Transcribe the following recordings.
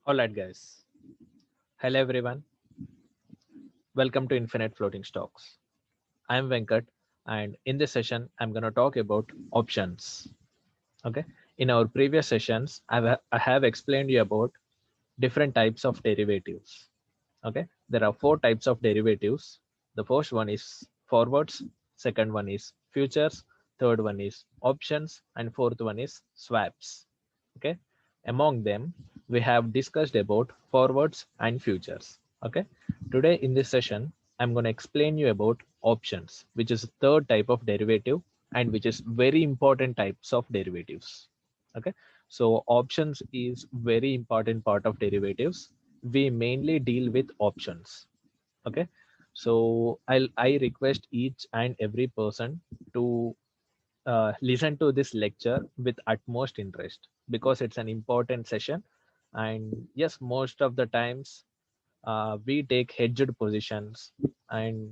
All right, guys. Hello, everyone. Welcome to Infinite Floating Stocks. I'm Venkat, and in this session, I'm going to talk about options. Okay. In our previous sessions, I have explained you about different types of derivatives. Okay. There are four types of derivatives. The first one is forwards, second one is futures, third one is options, and fourth one is swaps. Okay. Among them, we have discussed about forwards and futures. Okay. Today in this session, I'm going to explain you about options, which is a third type of derivative and which is very important types of derivatives. Okay. So options is very important part of derivatives. We mainly deal with options. Okay. So I request each and every person to listen to this lecture with utmost interest because it's an important session. And yes, most of the times we take hedged positions. And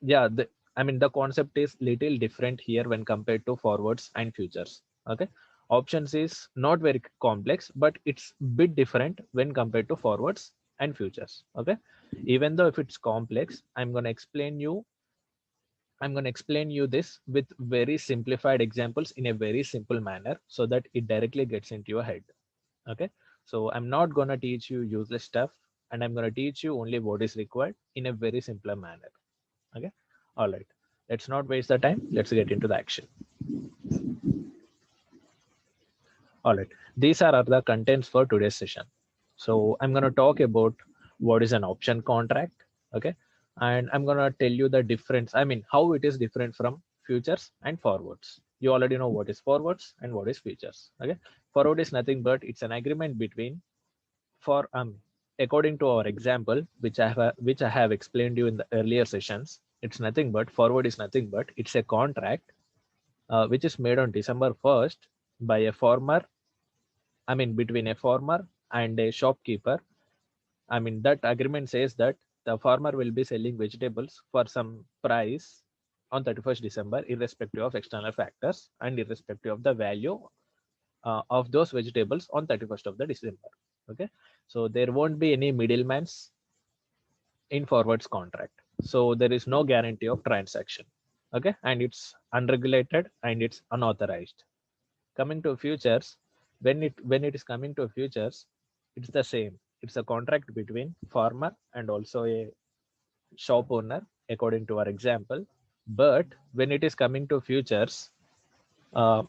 yeah, I mean, the concept is little different here when compared to forwards and futures. Okay. Options is not very complex, but it's bit different when compared to forwards and futures. Okay. Even though if it's complex, I'm going to explain you this with very simplified examples in a very simple manner so that it directly gets into your head. Okay. So I'm not going to teach you useless stuff, and I'm going to teach you only what is required in a very simpler manner. Okay. All right. Let's not waste the time. Let's get into the action. All right. These are the contents for today's session. So I'm going to talk about what is an option contract. Okay. And I'm going to tell you the difference. I mean, how it is different from futures and forwards. You already know what is forwards and what is futures. Okay. Forward is nothing but it's an agreement between for according to our example, which I have explained you in the earlier sessions. It's nothing but forward is nothing but it's a contract which is made on December 1st by a farmer. I mean, between a farmer and a shopkeeper. I mean, that agreement says that the farmer will be selling vegetables for some price on 31st December, irrespective of external factors and irrespective of the value of those vegetables on 31st of the December. Okay. So there won't be any middleman's in forwards contract. So there is no guarantee of transaction. Okay. And it's unregulated and it's unauthorized. Coming to futures, when it is coming to futures, it's the same. It's a contract between farmer and also a shop owner, according to our example. But when it is coming to futures,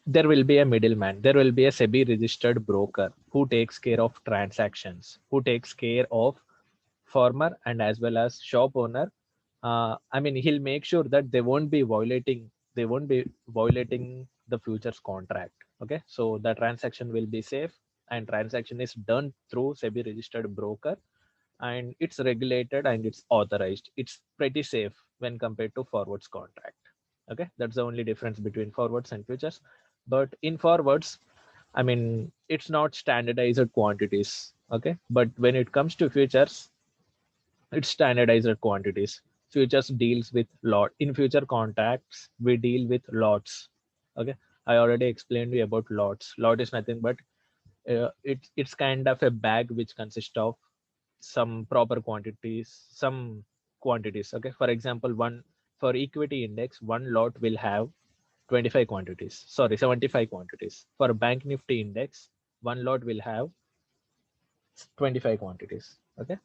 there will be a middleman. There will be a SEBI registered broker who takes care of transactions, who takes care of farmer and as well as shop owner. I mean, he'll make sure that they won't be violating the futures contract. Okay, so the transaction will be safe, and transaction is done through SEBI registered broker, and it's regulated and it's authorized. It's pretty safe when compared to forwards contract. Okay, that's the only difference between forwards and futures. But in forwards, I mean, it's not standardized quantities. Okay, but when it comes to futures, it's standardized quantities. Futures deals with lot. In future contracts, we deal with lots. Okay, I already explained you about lots. Lot is nothing but it's kind of a bag which consists of some proper quantities, some quantities. Okay, for example, one for equity index, one lot will have 25 quantities. Sorry, 75 quantities. For bank Nifty index, one lot will have 25 quantities. Okay,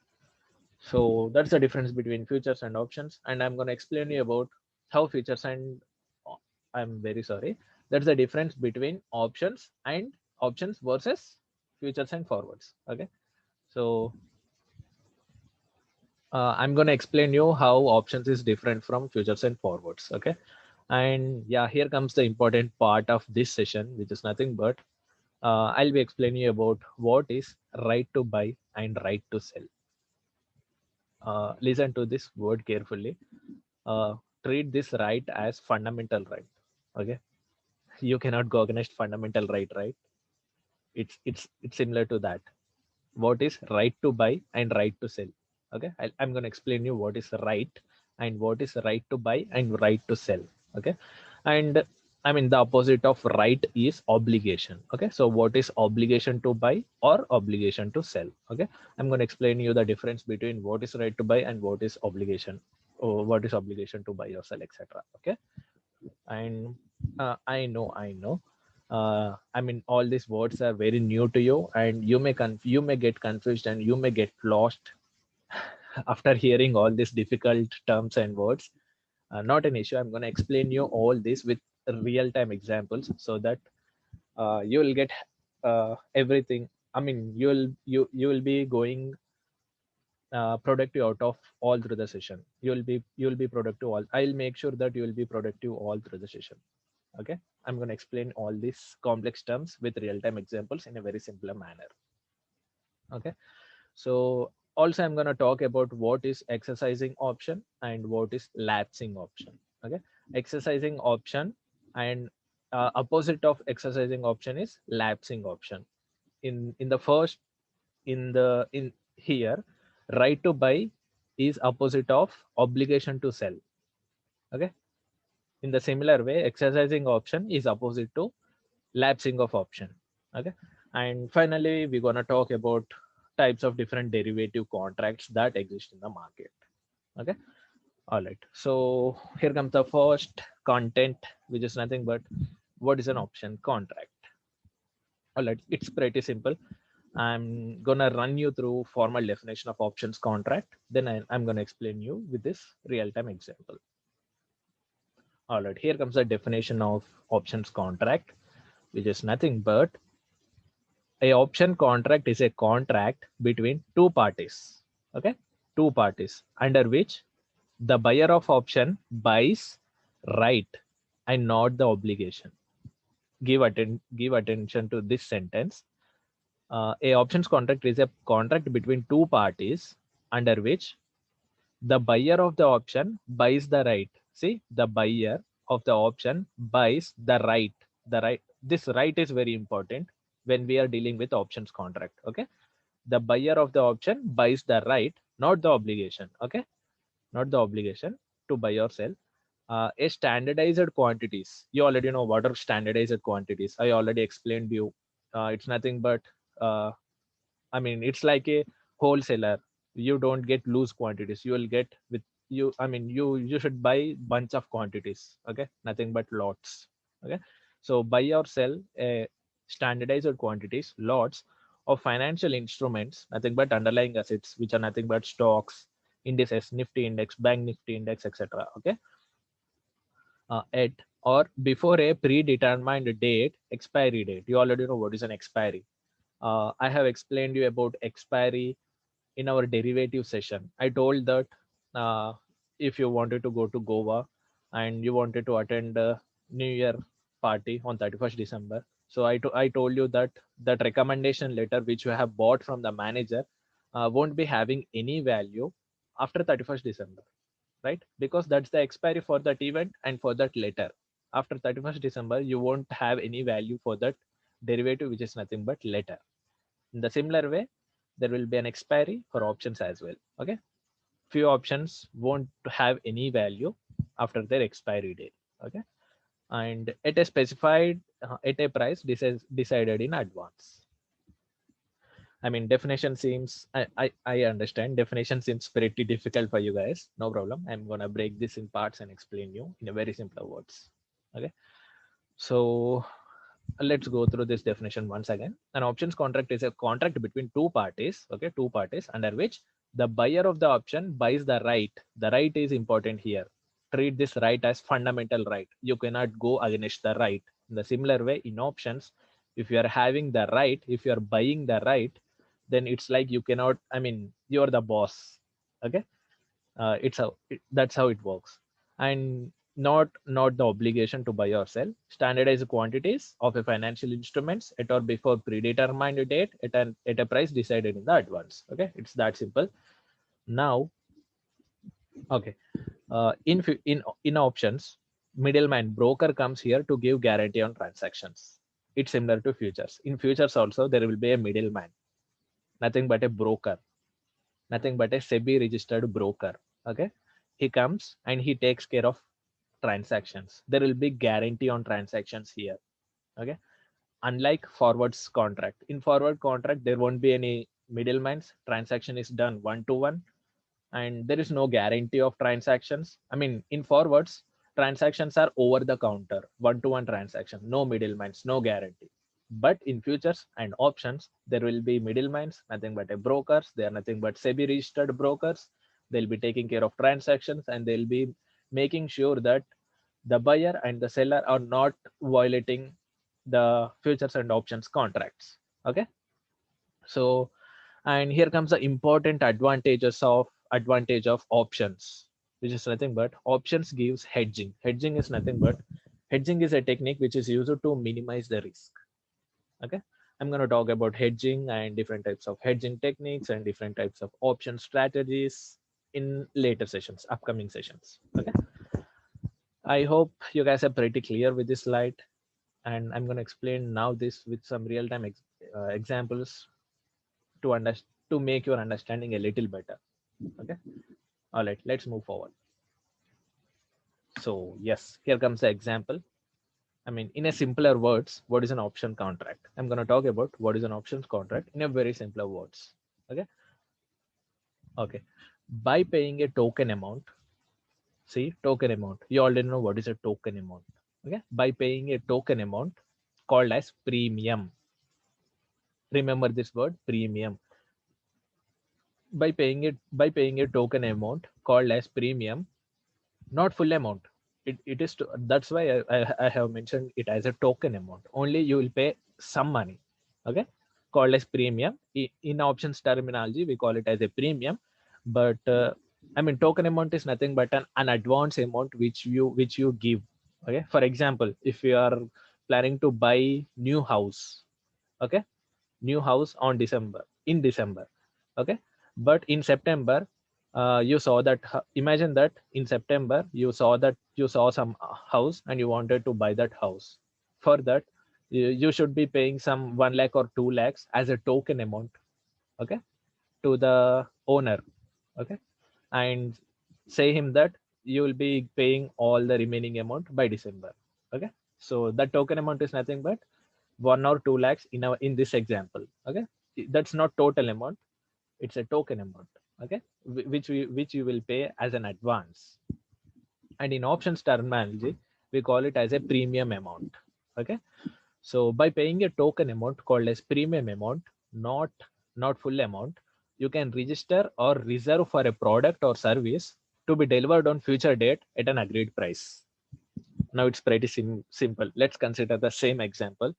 so that's the difference between futures and options, and I'm going to explain you about how futures and I'm very sorry. That's the difference between options versus futures and forwards. Okay, so I'm going to explain you how options is different from futures and forwards. Okay, and yeah, here comes the important part of this session, which is nothing but I'll be explaining you about what is right to buy and right to sell. Listen to this word carefully. uh, Treat this right as fundamental right. Okay, you cannot go against fundamental right, right? It's similar to that. What is right to buy and right to sell? Okay, I'm going to explain you what is right and what is right to buy and right to sell. Okay, and I mean, the opposite of right is obligation. Okay, so what is obligation to buy or obligation to sell? Okay, I'm going to explain you the difference between what is right to buy and what is obligation, or what is obligation to buy or sell, etc. Okay, and I know. I mean, all these words are very new to you, and you may get confused and you may get lost after hearing all these difficult terms and words. Not an issue. I'm going to explain you all this with real-time examples so that you will get everything. I mean, you will be going productive out of all through the session. You will be productive all. I'll make sure that you will be productive all through the session. Okay, I'm going to explain all these complex terms with real-time examples in a very simpler manner. Okay, so also I'm going to talk about what is exercising option and what is lapsing option. Okay, exercising option and opposite of exercising option is lapsing option. In the first in here, right to buy is opposite of obligation to sell. Okay, in the similar way, exercising option is opposite to lapsing of option. Okay, and finally we're going to talk about types of different derivative contracts that exist in the market. Okay, all right, so here comes the first content, which is nothing but what is an option contract. All right, it's pretty simple. I'm gonna run you through formal definition of options contract, then I'm gonna explain you with this real-time example. All right, here comes the definition of options contract, which is nothing but a option contract is a contract between two parties. Okay, two parties under which the buyer of option buys right and not the obligation. Give attention to this sentence. A options contract is a contract between two parties under which the buyer of the option buys the right. See, the buyer of the option buys the right. The right. This right is very important when we are dealing with options contract. Okay, the buyer of the option buys the right, not the obligation. Okay, not the obligation to buy or sell. A standardized quantities. You already know what are standardized quantities. I already explained you. It's nothing but uh, I mean, it's like a wholesaler. You don't get loose quantities. You will get with you. I mean, you should buy bunch of quantities. Okay, nothing but lots. Okay, so buy or sell standardized quantities, lots of financial instruments, nothing but underlying assets, which are nothing but stocks, indices, Nifty index, bank Nifty index, etc. Okay, at or before a predetermined date, expiry date. You already know what is an expiry. I have explained you about expiry in our derivative session. I told that uh, if you wanted to go to Goa and you wanted to attend a New Year party on 31st December, so I told you that that recommendation letter which you have bought from the manager won't be having any value after 31st December, right? Because that's the expiry for that event and for that letter. After 31st December, you won't have any value for that derivative, which is nothing but letter. In the similar way, there will be an expiry for options as well. Okay, few options won't have any value after their expiry date. Okay, and at a specified at a price decided in advance. I mean, definition seems I understand definition seems pretty difficult for you guys. No problem. I'm gonna break this in parts and explain you in a very simpler words. Okay, so let's go through this definition once again. An options contract is a contract between two parties. Okay, two parties under which the buyer of the option buys the right. The right is important here. Treat this right as fundamental right. You cannot go against the right. In the similar way, in options, if you are having the right, if you are buying the right, then it's like you cannot. I mean, you're the boss. Okay, that's how it works. And not the obligation to buy or sell standardized quantities of a financial instruments at or before predetermined date at a price decided in the advance. Okay, it's that simple. Now, okay, in options, middleman broker comes here to give guarantee on transactions. It's similar to futures. In futures also there will be a middleman, nothing but a broker, nothing but a SEBI registered broker. Okay, he comes and he takes care of transactions. There will be guarantee on transactions here. Okay. Unlike forwards contract, in forward contract, there won't be any middlemen. Transaction is done one to one, and there is no guarantee of transactions. I mean, in forwards, transactions are over the counter, one to one transaction, no middlemen, no guarantee. But in futures and options, there will be middlemen, nothing but a brokers. They are nothing but SEBI registered brokers. They'll be taking care of transactions, and they'll be making sure that the buyer and the seller are not violating the futures and options contracts. Okay. So, and here comes the important advantage of options, which is nothing but options gives hedging. Hedging is a technique which is used to minimize the risk. Okay. I'm going to talk about hedging and different types of hedging techniques and different types of option strategies in later sessions, upcoming sessions. Okay. I hope you guys are pretty clear with this slide, and I'm going to explain now this with some real-time examples to to make your understanding a little better. Okay. All right, let's move forward. So yes, here comes the example. I mean, in a simpler words, what is an option contract? I'm going to talk about what is an options contract in a very simpler words. Okay. Okay. By paying a token amount, see, token amount, you already know what is a token amount. Okay. By paying a token amount called as premium. Remember this word, premium. By paying a token amount called as premium, not full amount. It is to, that's why I have mentioned it as a token amount. Only you will pay some money. Okay. Called as premium. In options terminology, we call it as a premium. But I mean, token amount is nothing but an advance amount which you give. Okay. For example, if you are planning to buy new house, okay, new house on December. Okay. But in September, you saw that, imagine that in September you saw some house and you wanted to buy that house. For that, you should be paying some 1 lakh or 2 lakhs as a token amount. Okay. To the owner. Okay. And say him that you will be paying all the remaining amount by December. Okay. So that token amount is nothing but 1 or 2 lakhs in this example. Okay. That's not total amount, it's a token amount. Okay. Which you will pay as an advance. And in options terminology, we call it as a premium amount. Okay. So by paying a token amount called as premium amount, not full amount, you can register or reserve for a product or service to be delivered on future date at an agreed price. Now it's pretty simple. Let's consider the same example.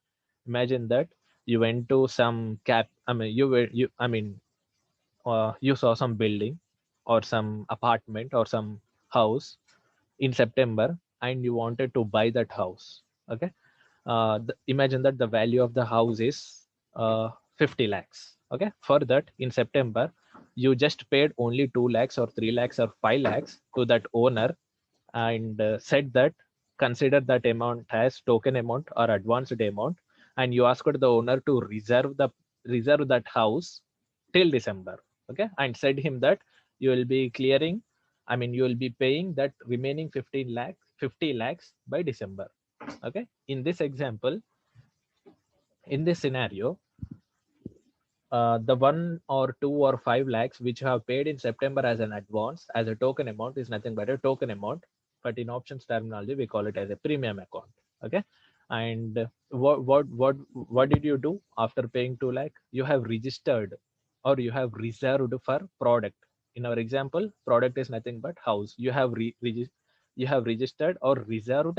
Imagine that you went to some you saw some building or some apartment or some house in September, and you wanted to buy that house. Okay. Imagine that the value of the house is 50 lakhs. Okay. For that, in September, you just paid only 2 lakhs or 3 lakhs or 5 lakhs to that owner, and said that consider that amount as token amount or advanced amount, and you asked the owner to reserve that house till December. Okay. And said him that you will be clearing, I mean, you will be paying that remaining 50 lakhs by December. Okay. In this example, in this scenario, the 1 or 2 or 5 lakhs which you have paid in September as an advance as a token amount is nothing but a token amount. But in options terminology, we call it as a premium account. Okay. And what did you do after paying 2 lakh? You have registered or you have reserved for product. In our example, product is nothing but house. You have registered or reserved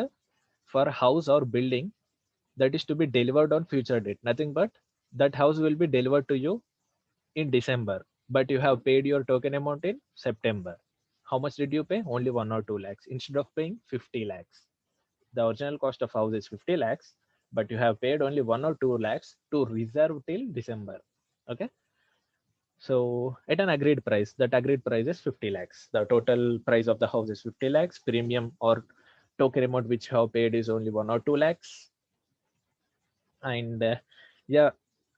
for house or building that is to be delivered on future date. Nothing but that house will be delivered to you in December, but you have paid your token amount in September. How much did you pay? Only 1 or 2 lakhs instead of paying 50 lakhs. The original cost of house is 50 lakhs, but you have paid only 1 or 2 lakhs to reserve till December. Okay. So at an agreed price, that agreed price is 50 lakhs. The total price of the house is 50 lakhs. Premium or token amount which you have paid is only 1 or 2 lakhs. And yeah,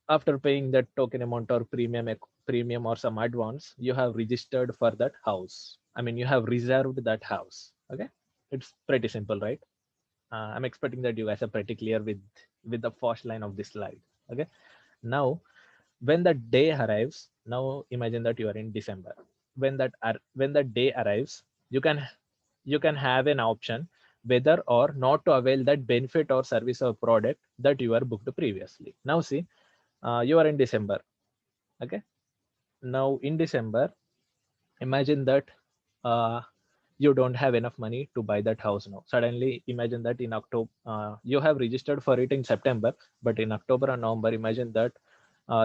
after paying that token amount or premium or some advance, you have registered for that house. I mean, you have reserved that house. Okay. It's pretty simple, right? I'm expecting that you guys are pretty clear with the first line of this slide. Okay. Now, when the day arrives, now imagine that you are in December. When the day arrives, you can have an option whether or not to avail that benefit or service or product that you are booked previously. Now see, you are in December. Okay. Now in December, imagine that uh, you don't have enough money to buy that house now. Suddenly imagine that in October, you have registered for it in September, but in October or November, imagine that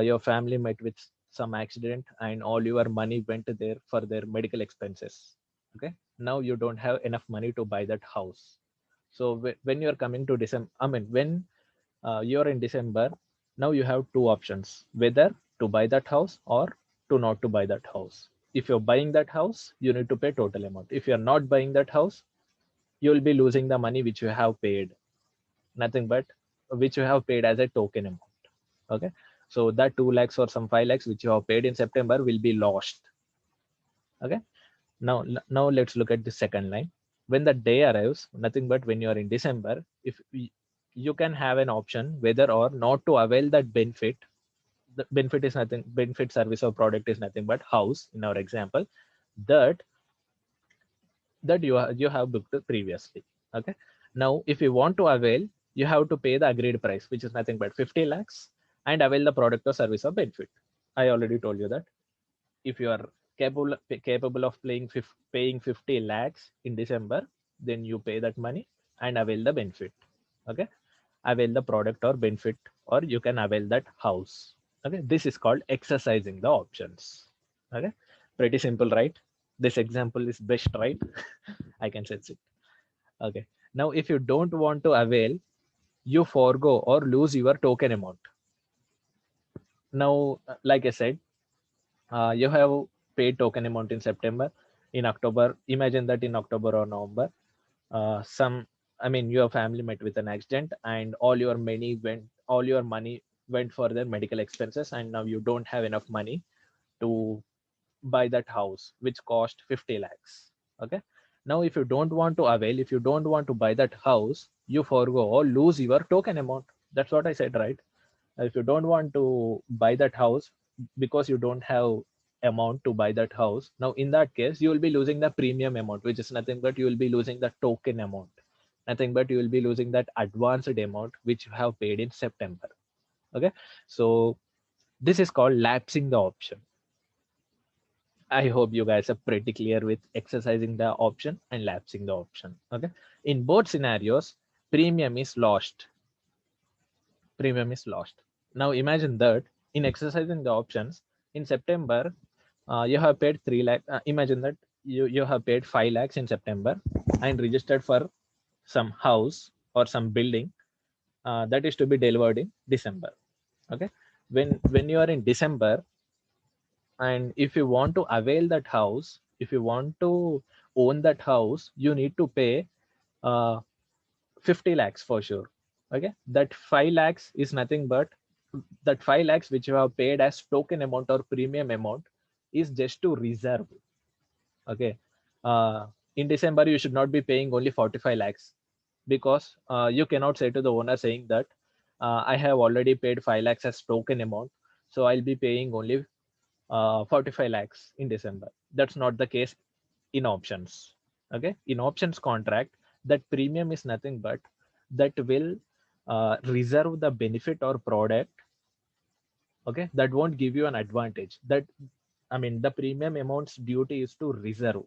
your family met with some accident and all your money went there for their medical expenses. Okay. Now you don't have enough money to buy that house. So when you are coming to December, I mean, when you're in December, now you have two options, whether to buy that house or to not to buy that house. If you're buying that house, you need to pay total amount. If you're not buying that house, you'll be losing the money which you have paid, nothing but which you have paid as a token amount. Okay. So that 2 lakhs or some 5 lakhs which you have paid in September will be lost. Okay. Now let's look at the second line. When the day arrives, nothing but when you are in December, if you can have an option whether or not to avail that benefit. The benefit is nothing, benefit service or product is nothing but house in our example, that you have booked previously. Okay. Now if you want to avail, you have to pay the agreed price, which is nothing but 50 lakhs, and avail the product or service or benefit. I already told you that if you are capable of paying 50 lakhs in December, then you pay that money and avail the benefit. Okay. Avail the product or benefit, or you can avail that house. Okay. This is called exercising the options. Okay. Pretty simple, right? This example is best, right? I can sense it. Okay. Now if you don't want to avail, you forego or lose your token amount. Now like I said, you have paid token amount in September. In October, imagine that in October or November, some, I mean, your family met with an accident and all your money went for their medical expenses, and now you don't have enough money to buy that house, which cost 50 lakhs. Okay. Now, if you don't want to avail, if you don't want to buy that house, you forego or lose your token amount. That's what I said, right? If you don't want to buy that house because you don't have amount to buy that house, now in that case you will be losing the premium amount, which is nothing but you will be losing the token amount, nothing but you will be losing that advanced amount which you have paid in September. Okay. So this is called lapsing the option. I hope you guys are pretty clear with exercising the option and lapsing the option. Okay. In both scenarios, premium is lost. Premium is lost. Now imagine that in exercising the options in September, you have paid 3 lakh. Imagine that you have paid 5 lakhs in September and registered for some house or some building that is to be delivered in December. Okay. When you are in December, and if you want to avail that house, if you want to own that house, you need to pay uh, 50 lakhs for sure. Okay. That 5 lakhs is nothing but that 5 lakhs which you have paid as token amount or premium amount is just to reserve. Okay. In December, you should not be paying only 45 lakhs, because you cannot say to the owner saying that I have already paid 5 lakhs as token amount, so I'll be paying only 45 lakhs in December. That's not the case in options. Okay. In options contract, that premium is nothing but that will reserve the benefit or product. Okay. That won't give you an advantage. That, I mean, the premium amount's duty is to reserve,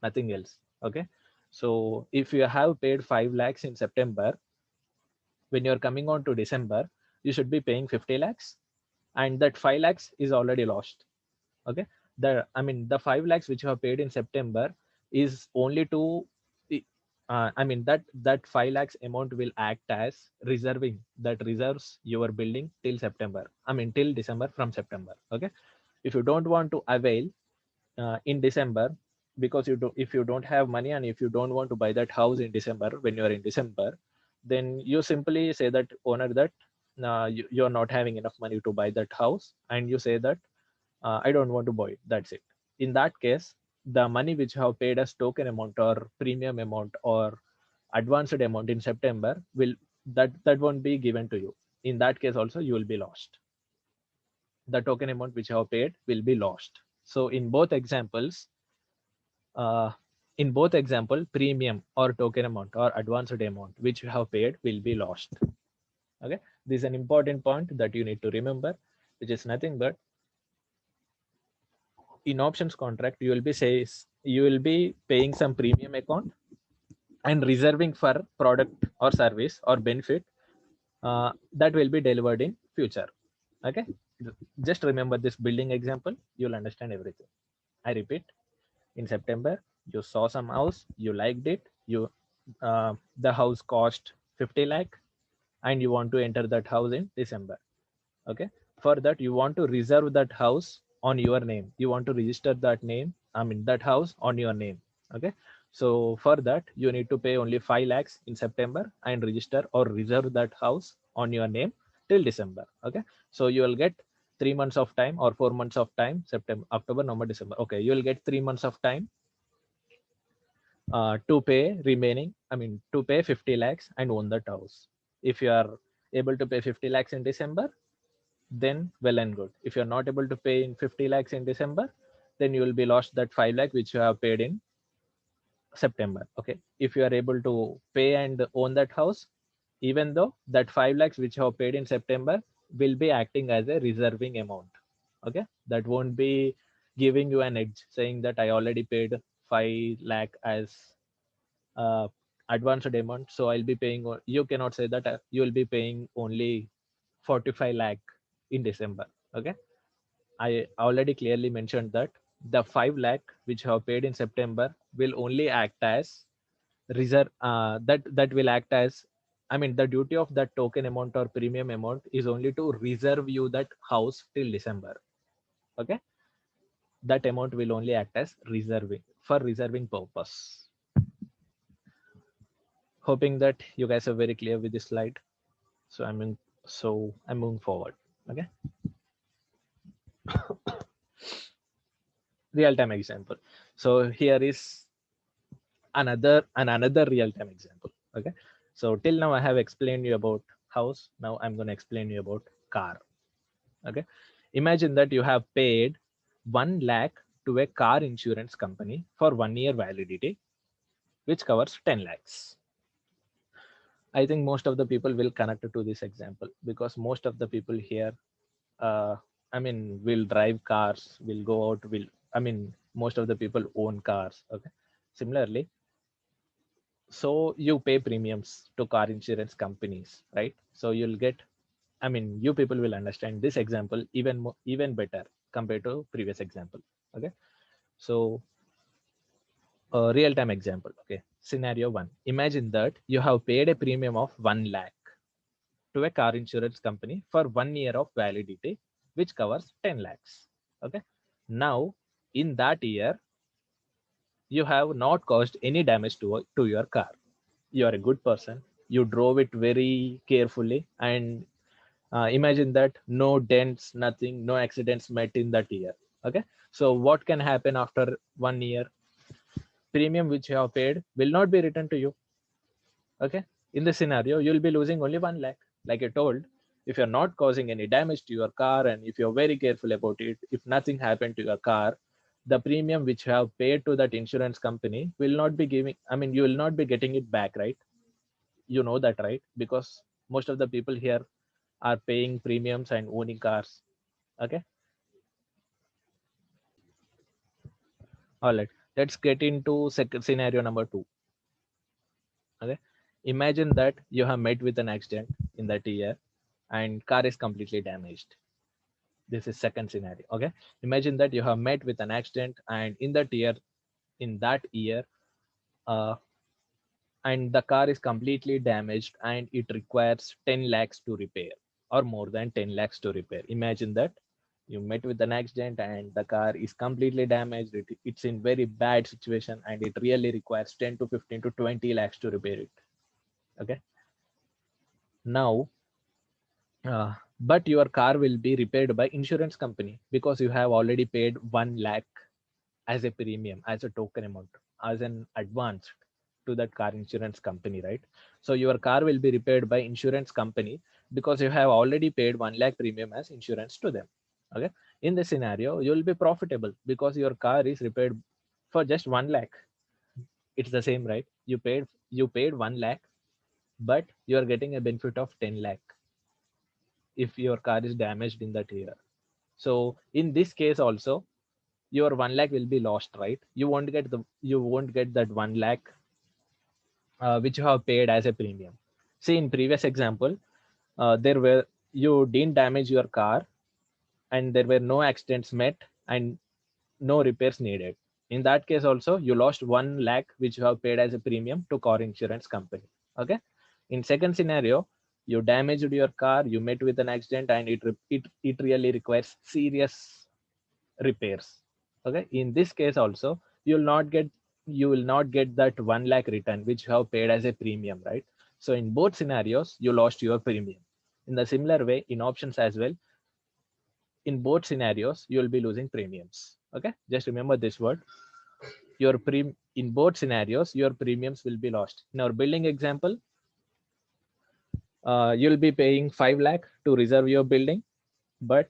nothing else. Okay. So if you have paid 5 lakhs in September, when you're coming on to December, you should be paying 50 lakhs, and that 5 lakhs is already lost. Okay. I mean, the 5 lakhs which you have paid in September is only to, I mean, that 5 lakhs amount will act as reserving, that reserves your building till September. I mean, till December from September. Okay. If you don't want to avail in December, because if you don't have money and if you don't want to buy that house in December, when you are in December, then you simply say that owner that you're not having enough money to buy that house, and you say that I don't want to buy it. That's it. In that case, the money which you have paid as token amount or premium amount or advanced amount in September will that won't be given to you. In that case also you will be lost. The token amount which you have paid will be lost. So uh, in both example, premium or token amount or advanced amount which you have paid will be lost. Okay, this is an important point that you need to remember, which is nothing but in options contract you will be paying some premium account and reserving for product or service or benefit that will be delivered in future. Okay, just remember this building example, you'll understand everything. I repeat, in September you saw some house, you liked it, you the house cost 50 lakh and you want to enter that house in December. Okay, for that you want to reserve that house on your name, you want to register that name, I mean that house on your name. Okay, so for that you need to pay only 5 lakhs in September and register or reserve that house on your name till December. Okay, so you will get 3 months of time or 4 months of time, September, October, November, December. Okay, you will get 3 months of time to pay remaining, I mean to pay 50 lakhs and own that house. If you are able to pay 50 lakhs in December, then well and good. If you're not able to pay in 50 lakhs in December, then you will be lost that 5 lakh which you have paid in September. Okay, if you are able to pay and own that house, even though that 5 lakhs which you have paid in September will be acting as a reserving amount. Okay, that won't be giving you an edge saying that I already paid 5 lakh as uh, advanced amount, so I'll be paying. You cannot say that you will be paying only 45 lakh in December. Okay, I already clearly mentioned that the 5 lakh which you have paid in September will only act as reserve. That will act as, I mean, the duty of that token amount or premium amount is only to reserve you that house till December. Okay, that amount will only act as reserving for reserving purpose. Hoping that you guys are very clear with this slide. So I'm moving forward. Okay, real time example. So here is another real time example. Okay, so till now I have explained you about house. Now I'm going to explain you about car. Okay, imagine that you have paid 1 lakh to a car insurance company for 1 year validity, which covers 10 lakhs. I think most of the people will connect to this example because most of the people here, uh, I mean, will drive cars, will go out, I mean, most of the people own cars. Okay, similarly, so you pay premiums to car insurance companies, right? So you'll get, I mean, you people will understand this example even better compared to previous example. Okay, so a real time example. Okay, scenario one, imagine that you have paid a premium of 1 lakh to a car insurance company for 1 year of validity, which covers 10 lakhs. Okay, now in that year you have not caused any damage to your car. You are a good person, you drove it very carefully, and imagine that no dents, nothing, no accidents met in that year. Okay, so what can happen after 1 year? Premium which you have paid will not be returned to you. Okay, in this scenario you'll be losing only 1 lakh. Like I told, if you're not causing any damage to your car and if you're very careful about it, if nothing happened to your car, the premium which you have paid to that insurance company will not be giving, I mean, you will not be getting it back, right? You know that, right? Because most of the people here are paying premiums and owning cars. Okay, all right, let's get into second scenario number two. Okay, imagine that you have met with an accident in that year and car is completely damaged. This is second scenario. Okay, imagine that you have met with an accident and in that year uh, and the car is completely damaged and it requires 10 lakhs to repair or more than 10 lakhs to repair. Imagine that you met with an accident and the car is completely damaged, it's in very bad situation and it really requires 10 to 15 to 20 lakhs to repair it. Okay, now but your car will be repaired by insurance company because you have already paid 1 lakh as a premium, as a token amount, as an advance to that car insurance company, right? So your car will be repaired by insurance company because you have already paid 1 lakh premium as insurance to them. Okay. In this scenario, you will be profitable because your car is repaired for just 1 lakh. It's the same, right? You paid 1 lakh, but you are getting a benefit of 10 lakh if your car is damaged in that year. So in this case also, your 1 lakh will be lost, right? You won't get that 1 lakh which you have paid as a premium. See, in previous example, there were you didn't damage your car and there were no accidents met and no repairs needed. In that case also, you lost 1 lakh which you have paid as a premium to car insurance company. Okay. In second scenario, you damaged your car, you met with an accident, and it really requires serious repairs. Okay. In this case also, you will not get that 1 lakh return which you have paid as a premium, right? So in both scenarios, you lost your premium. In the similar way, in options as well, in both scenarios, you will be losing premiums. Okay. Just remember this word. In both scenarios, your premiums will be lost. In our building example, you'll be paying 5 lakh to reserve your building, but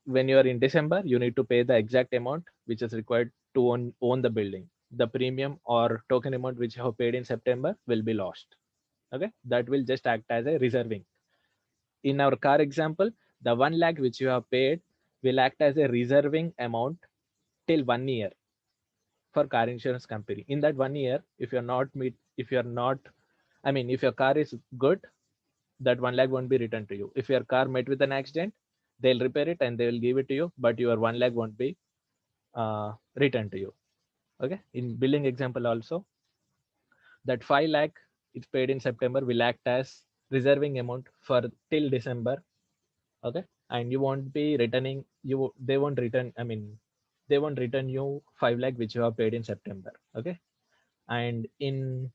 when you are in December, you need to pay the exact amount which is required to own the building. The premium or token amount which you have paid in September will be lost. Okay, that will just act as a reserving. In our car example, the 1 lakh which you have paid will act as a reserving amount till 1 year for car insurance company. In that 1 year, if you're not, I mean, if your car is good, that 1 lakh won't be returned to you. If your car met with an accident, they'll repair it and they will give it to you, but your 1 lakh won't be returned to you. Okay. In billing example also, that 5 lakh it's paid in September will act as reserving amount for till December. Okay. And you won't be returning, they won't return, I mean, they won't return you 5 lakh which you have paid in September. Okay. And in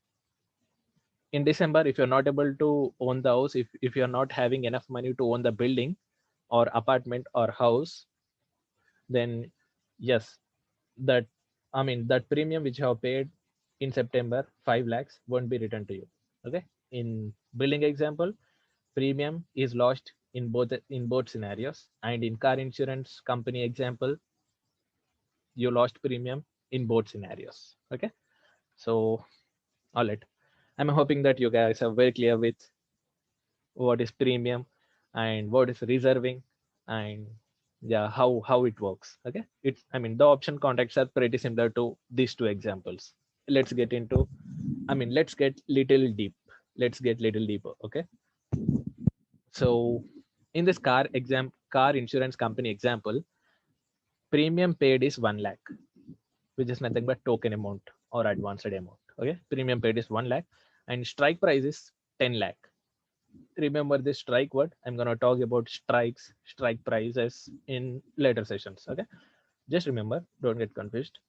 December, if you're not able to own the house, if you're not having enough money to own the building or apartment or house, then yes, that that premium which you have paid in September, 5 lakhs, won't be returned to you. Okay. In building example, premium is lost in both scenarios. And in car insurance company example, you lost premium in both scenarios. Okay. So all right. I'm hoping that you guys are very clear with what is premium and what is reserving, and yeah, how it works. Okay. The option contracts are pretty similar to these two examples. Let's get little deeper. Okay. So in this car insurance company example, premium paid is 1 lakh, which is nothing but token amount or advanced amount. Okay. Premium paid is 1 lakh and strike price is 10 lakh. Remember this strike word. I'm going to talk about strike prices in later sessions. Okay. Just remember, don't get confused.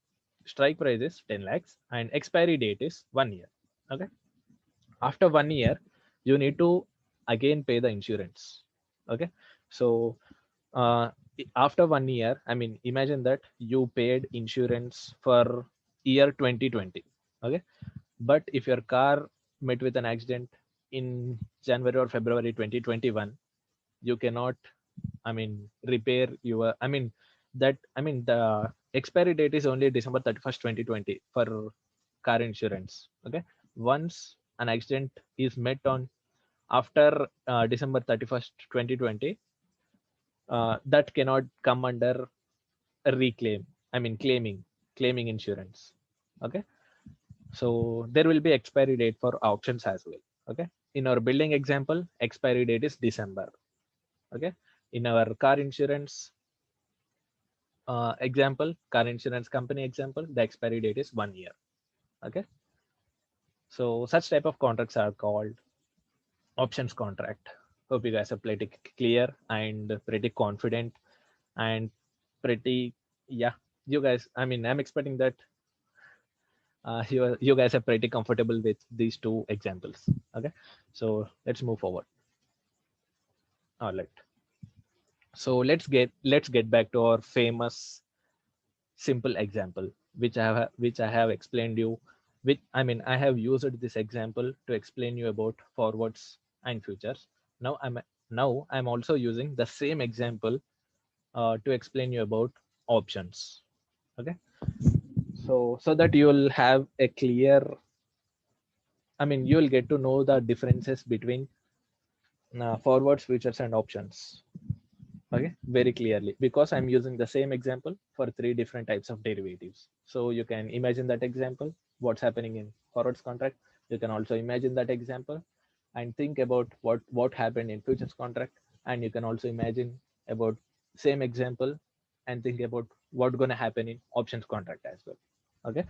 Strike price is 10 lakhs and expiry date is 1 year. Okay. After 1 year, you need to again pay the insurance. Okay. So after 1 year, imagine that you paid insurance for year 2020. Okay. But if your car met with an accident in January or February 2021, you cannot, repair your, the expiry date is only December 31st, 2020 for car insurance. Okay. Once an accident is met on after December 31st, 2020, that cannot come under a reclaim. Claiming insurance. Okay. So there will be expiry date for options as well. Okay. In our building example, expiry date is December. Okay. In our car insurance car insurance company example, the expiry date is 1 year. Okay. So such type of contracts are called options contract. Hope you guys are pretty clear and pretty confident and pretty, yeah, you guys, I'm expecting that you guys are pretty comfortable with these two examples. Okay. So let's move forward. All right. So let's get back to our famous simple example. which I have explained you. Which I mean, I have used this example to explain you about forwards and futures. Now I'm also using the same example to explain you about options. Okay, so that you'll have a clear. I mean, you'll get to know the differences between forwards, futures, and options. Okay, very clearly, because I'm using the same example for three different types of derivatives. So you can imagine that example, what's happening in forwards contract. You can also imagine that example and think about what happened in futures contract, and you can also imagine about same example and think about what's going to happen in options contract as well. Okay,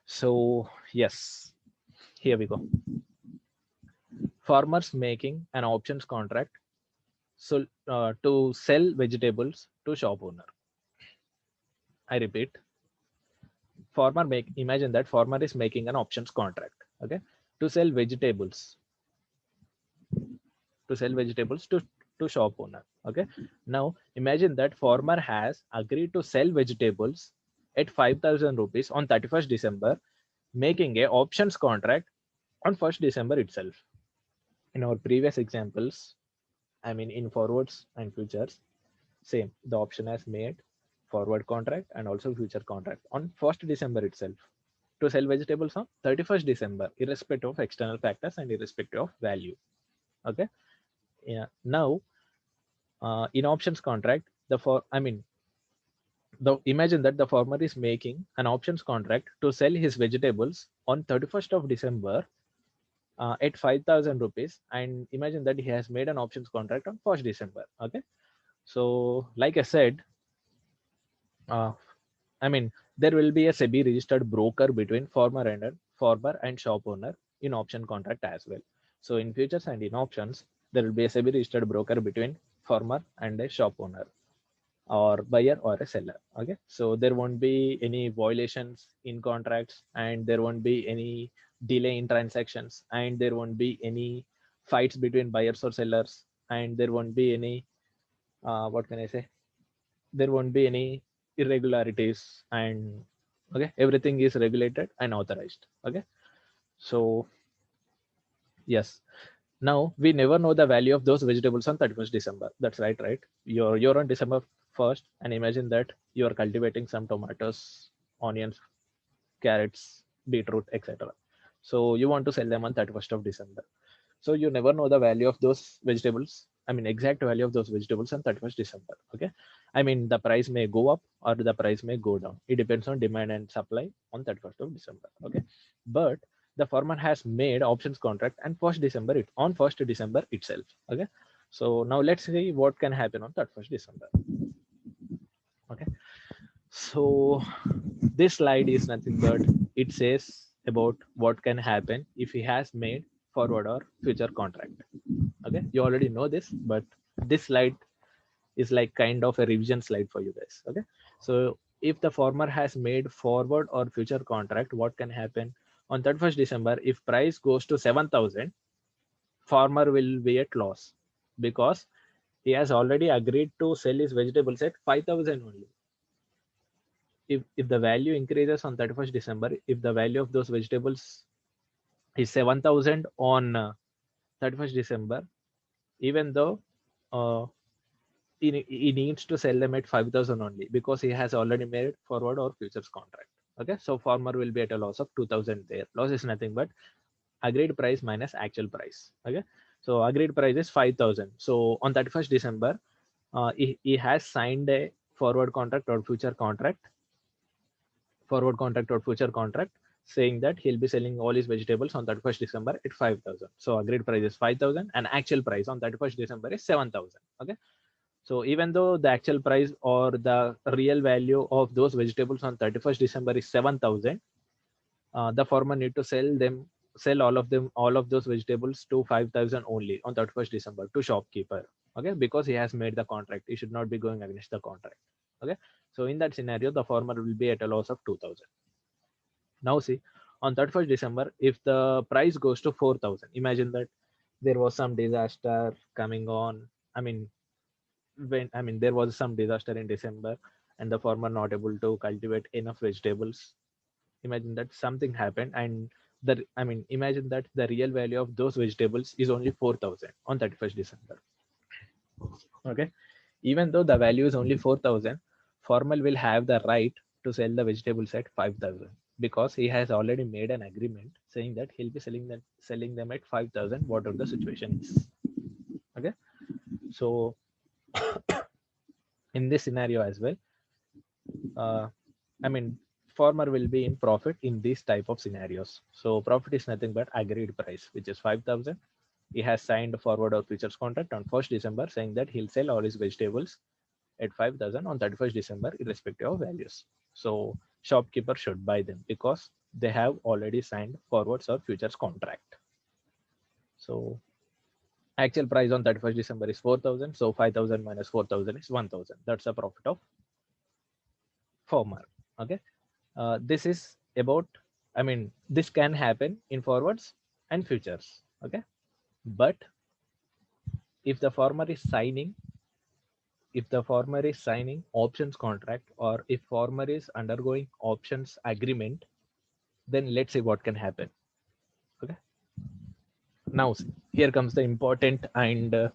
so yes, here we go. Farmers making an options contract so to sell vegetables to shop owner. I repeat, farmer make imagine that farmer is making an options contract, okay, to sell vegetables, to shop owner. Okay, now imagine that farmer has agreed to sell vegetables at 5,000 rupees on 31st December, making a options contract on 1st December itself. In our previous examples, I mean in forwards and futures, same, the option has made forward contract and also future contract on 1st December itself to sell vegetables on 31st December, irrespective of external factors and irrespective of value. Okay. Yeah. Now, in options contract, imagine that the farmer is making an options contract to sell his vegetables on 31st of December at 5,000 rupees, and imagine that he has made an options contract on 1st December. Okay. So, like I said, uh, I mean, there will be a SEBI registered broker between farmer and shop owner in option contract as well. So in futures and in options, there will be a SEBI registered broker between farmer and a shop owner or buyer or a seller. Okay, so there won't be any violations in contracts, and there won't be any delay in transactions, and there won't be any fights between buyers or sellers, and there won't be any what can I say? There won't be any irregularities, and okay, everything is regulated and authorized. Okay, so yes, now we never know the value of those vegetables on 31st December. That's right. You're on December 1st, and imagine that you are cultivating some tomatoes, onions, carrots, beetroot, etc. So you want to sell them on 31st of December. So you never know the value of those vegetables. I mean, exact value of those vegetables on 31st December. Okay. I mean, the price may go up or the price may go down. It depends on demand and supply on 31st of December. Okay. But the farmer has made options contract and on 1st December itself. Okay. So now let's see what can happen on 31st December. Okay. So this slide is nothing but it says about what can happen if he has made forward or future contract. Okay, you already know this, but this slide is like kind of a revision slide for you guys. Okay, so if the farmer has made forward or future contract, what can happen on 31st December? If price goes to 7,000, farmer will be at loss because he has already agreed to sell his vegetables at 5,000 only. If the value increases on 31st December, if the value of those vegetables is 7,000 on 31st December, even though uh, he needs to sell them at 5,000 only because he has already made forward or futures contract. Okay, so farmer will be at a loss of 2,000 there. Loss is nothing but agreed price minus actual price. Okay, so agreed price is 5,000. So on 31st December, he has signed a forward contract or future contract saying that he'll be selling all his vegetables on 31st December at 5,000. So agreed price is 5,000 and actual price on 31st December is 7,000. Okay. So even though the actual price or the real value of those vegetables on 31st December is 7,000, the farmer need to sell all of those vegetables to 5,000 only on 31st December to shopkeeper. Okay. Because he has made the contract. He should not be going against the contract. Okay. So in that scenario, the farmer will be at a loss of 2,000. Now see, on 31st December, if the price goes to 4,000, imagine that there was some disaster coming on. I mean, there was some disaster in December and the farmer not able to cultivate enough vegetables. Imagine that something happened, and imagine that the real value of those vegetables is only 4,000 on 31st December. Okay, even though the value is only 4,000, farmer will have the right to sell the vegetables at 5,000, because he has already made an agreement saying that he'll be selling them at 5,000, whatever the situation is. Okay, so in this scenario as well, uh, I mean, farmer will be in profit in these type of scenarios. So profit is nothing but agreed price, which is 5,000. He has signed a forward or futures contract on 1st December saying that he'll sell all his vegetables at 5,000 on 31st December, irrespective of values. So shopkeeper should buy them because they have already signed forwards or futures contract. So actual price on 31st December is 4,000. So 5,000 minus 4,000 is 1,000. That's the profit of farmer. Okay. This is about, this can happen in forwards and futures. Okay. But if the farmer is signing, options contract, or if farmer is undergoing options agreement, then let's see what can happen. Okay. Now here comes the important and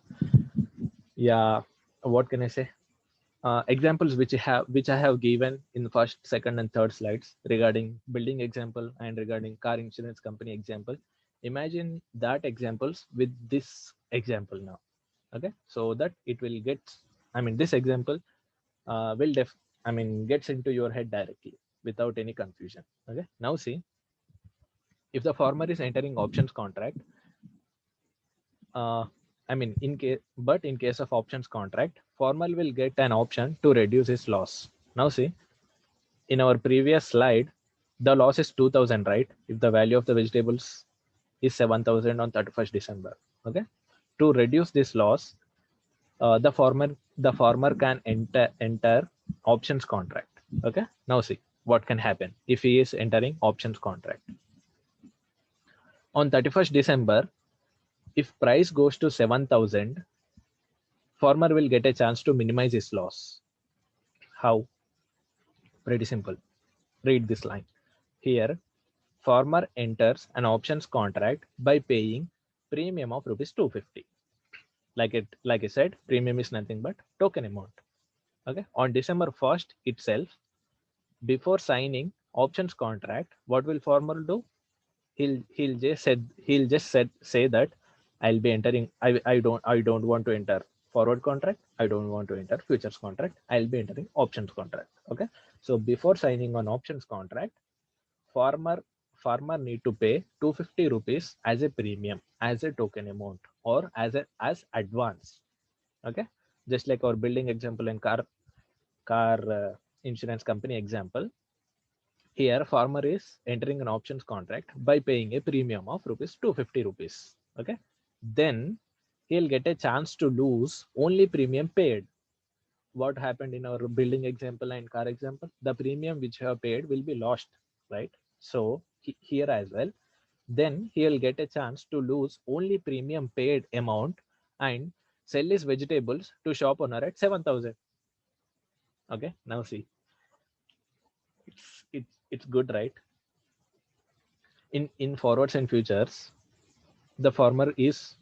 yeah, what can I say? Examples which I have given in the first, second, and third slides regarding building example and regarding car insurance company example. Imagine that examples with this example now. Okay, so that it will get, this example will gets into your head directly without any confusion. Okay, now see, if the farmer is entering options contract, uh, in case of options contract, farmer will get an option to reduce his loss. Now see, in our previous slide, the loss is 2,000, right? If the value of the vegetables is 7,000 on 31st December. Okay, to reduce this loss, the farmer can enter options contract. Okay, now see what can happen if he is entering options contract on 31st December. If price goes to 7,000, farmer will get a chance to minimize his loss. How? Pretty simple. Read this line. Here, farmer enters an options contract by paying premium of rupees 250. Like I said, premium is nothing but token amount. Okay. On December 1st itself, before signing options contract, what will farmer do? He'll just say that I'll be entering. I don't want to enter forward contract. I don't want to enter futures contract. I'll be entering options contract. Okay. So before signing on options contract, farmer farmer need to pay 250 rupees as a premium, as a token amount, or as advance. Okay. Just like our building example and car insurance company example, here, farmer is entering an options contract by paying a premium of rupees 250 rupees. Okay. Then he'll get a chance to lose only premium paid. What happened in our building example and car example? The premium which you have paid will be lost, right? So here as well, then he'll get a chance to lose only premium paid amount and sell his vegetables to shop owner at 7,000. Okay. Now see, it's good, right? In forwards and futures, the farmer is,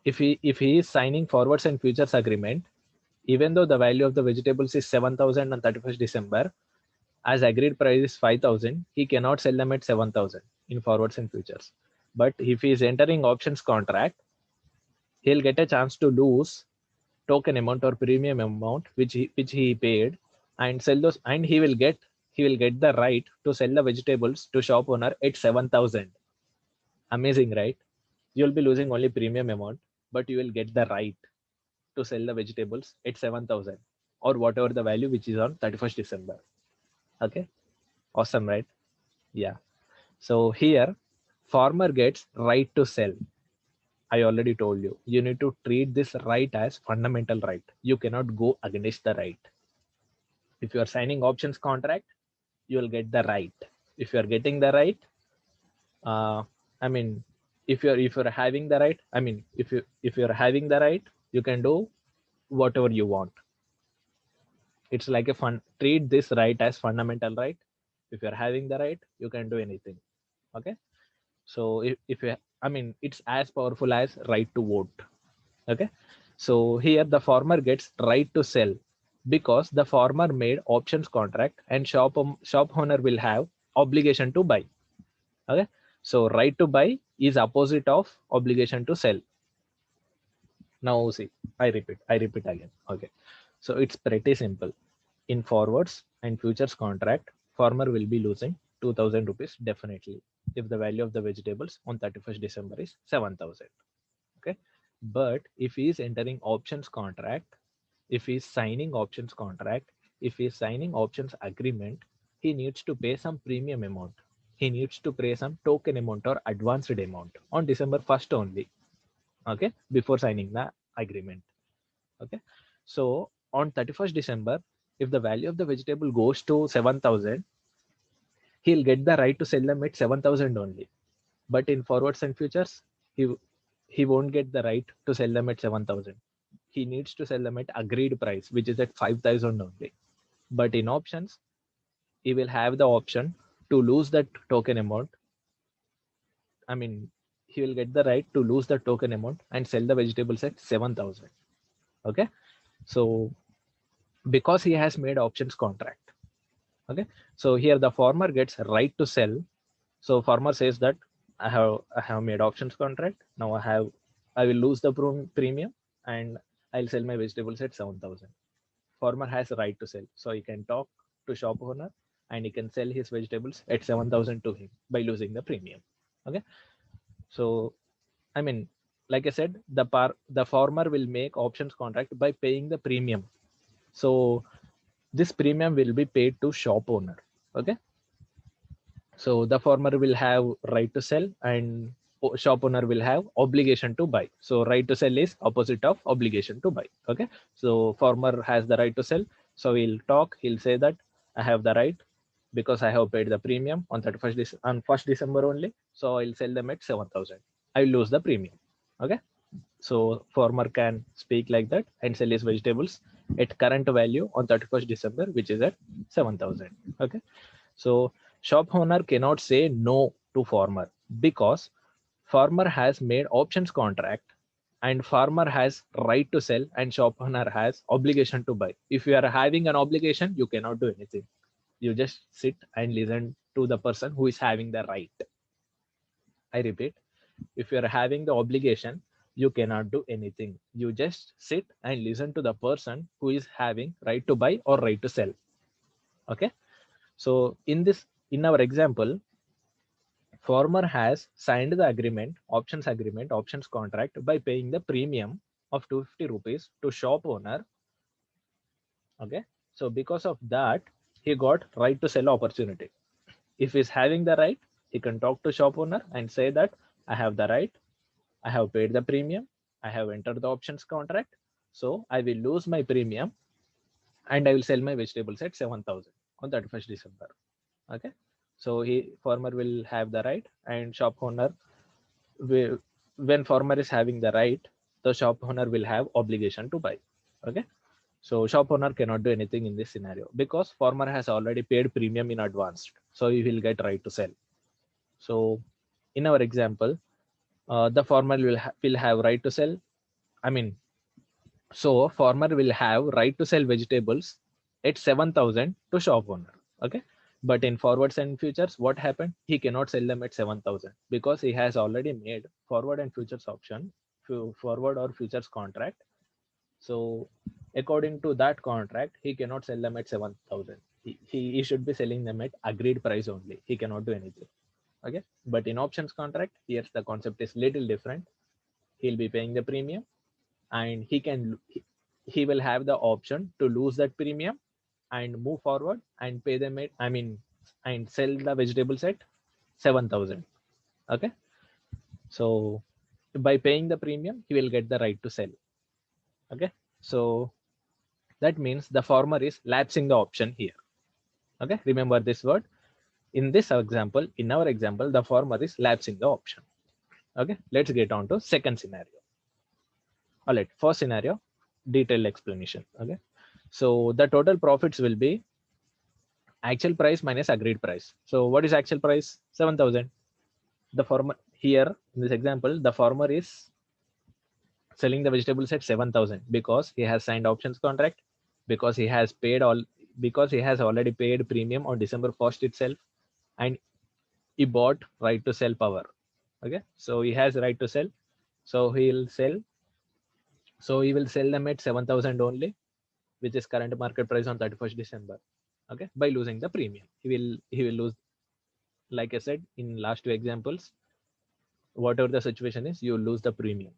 if he is signing forwards and futures agreement, even though the value of the vegetables is 7,000 on 31st December, as agreed price is 5,000, he cannot sell them at 7,000 in forwards and futures. But if he is entering options contract, he'll get a chance to lose token amount or premium amount which he paid, and sell those, and he will get the right to sell the vegetables to shop owner at 7,000. Amazing, right? You'll be losing only premium amount, but you will get the right to sell the vegetables at 7,000 or whatever the value which is on 31st December. Okay, awesome, right? Yeah. So here, farmer gets right to sell. I already told you, you need to treat this right as fundamental right. You cannot go against the right. If you are signing options contract, you will get the right. If you are getting the right, uh, I mean, if you're having the right, if you're having the right, you can do whatever you want. It's like a fun, treat this right as fundamental right. If you're having the right, you can do anything. Okay. So if you, I mean, it's as powerful as right to vote. Okay. So here the farmer gets right to sell because the farmer made options contract, and shop owner will have obligation to buy. Okay. So right to buy is opposite of obligation to sell. Now see, I repeat again. Okay. So it's pretty simple. In forwards and futures contract, farmer will be losing 2000 rupees definitely if the value of the vegetables on 31st December is 7000. Okay. But if he is entering options contract, if he is signing options contract, if he is signing options agreement, he needs to pay some premium amount. He needs to pay some token amount or advanced amount on December 1st only. Okay. Before signing the agreement. Okay. So on 31st December, if the value of the vegetable goes to 7000, he'll get the right to sell them at 7000 only. But in forwards and futures, he he won't get the right to sell them at 7000. He needs to sell them at agreed price, which is at 5000 only. But in options, he will have the option to lose that token amount. I mean, he will get the right to lose the token amount and sell the vegetables at 7000. Okay. So because he has made options contract. Okay. So here the farmer gets right to sell. So farmer says that I have made options contract. Now I will lose the premium and I'll sell my vegetables at 7000. Farmer has a right to sell. So he can talk to shop owner and he can sell his vegetables at 7000 to him by losing the premium. Okay. So I mean, like I said, the farmer will make options contract by paying the premium. So this premium will be paid to shop owner. Okay. So the farmer will have right to sell and shop owner will have obligation to buy. So right to sell is opposite of obligation to buy. Okay. So farmer has the right to sell. So he'll talk, he'll say that I have the right because I have paid the premium on 1st December only. So I'll sell them at 7000. I'll lose the premium. Okay. So farmer can speak like that and sell his vegetables at current value on 31st December, which is at 7000. Okay. So shop owner cannot say no to farmer because farmer has made options contract and farmer has right to sell and shop owner has obligation to buy. If you are having an obligation, you cannot do anything. You just sit and listen to the person who is having the right. I repeat, if you are having the obligation, you cannot do anything. You just sit and listen to the person who is having right to buy or right to sell. Okay. So in our example, farmer has signed the options contract by paying the premium of 250 rupees to shop owner. Okay. So because of that, he got right to sell opportunity. If he's having the right, he can talk to shop owner and say that I have the right, I have paid the premium, I have entered the options contract. So I will lose my premium and I will sell my vegetables at 7000 on 31st December. Okay. So farmer will have the right and shop owner will, when farmer is having the right, the shop owner will have obligation to buy. Okay. So shop owner cannot do anything in this scenario because farmer has already paid premium in advance. So he will get right to sell. So in our example, the farmer will have right to sell. I mean, so farmer will have right to sell vegetables at 7000 to shop owner. Okay. But in forwards and futures, what happened? He cannot sell them at 7000 because he has already made forward and futures option, forward or futures contract. So according to that contract, he cannot sell them at 7000. He should be selling them at agreed price only. He cannot do anything. Okay. But in options contract, yes, the concept is little different. He'll be paying the premium and he will have the option to lose that premium and move forward and pay them at, I mean, and sell the vegetables at 7000. Okay. So by paying the premium, he will get the right to sell. Okay. So that means the farmer is lapsing the option here. Okay. Remember this word. In this example, in our example, the farmer is lapsing the option. Okay. Let's get on to second scenario. All right. First scenario, detailed explanation. Okay. So the total profits will be actual price minus agreed price. So what is actual price? 7,000. The farmer here in this example, the farmer is selling the vegetables at 7,000 because he has signed options contract, because he has paid all, because he has already paid premium on December 1st itself, and he bought right to sell power. Okay, so he has right to sell. So he'll sell. So he will sell them at 7,000 only, which is current market price on 31st December. Okay, by losing the premium, he will lose. Like I said in last two examples, whatever the situation is, you lose the premium,